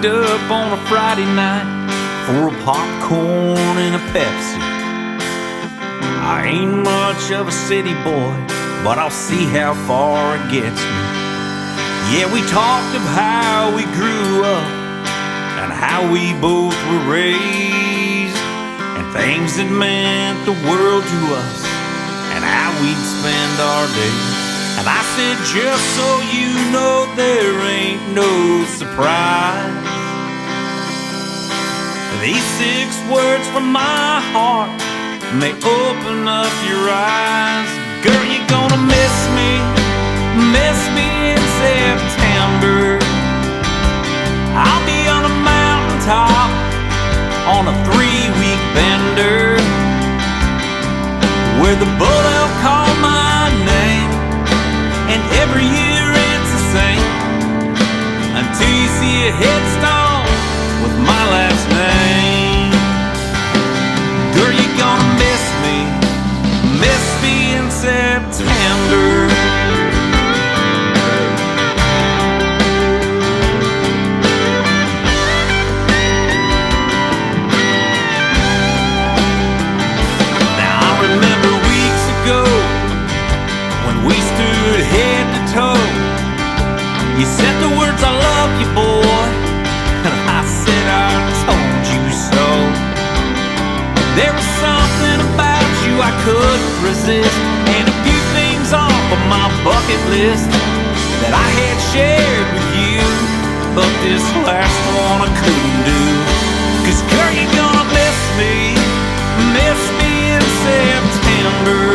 meet up on a Friday night for a popcorn and a Pepsi. I ain't much of a city boy, but I'll see how far it gets me. Yeah, we talked of how we grew up and how we both were raised, and things that meant the world to us, and how we'd spend our days. And I said, just so you know, there ain't no surprise. These 6 words from my heart may open up your eyes. Girl, you're gonna miss me in September. I'll be on a mountaintop on a 3-week bender, where the bulldog call my name, and every year it's the same, until you see a headstone with my last name. Girl, you're gonna miss me in September. Now I remember weeks ago when we stood head to toe. You said the words, I love you, boy, and I said, I told you so. There was something about you I couldn't resist, and a few things off of my bucket list that I had shared with you, but this last one I couldn't do. 'Cause girl, you're gonna miss me in September.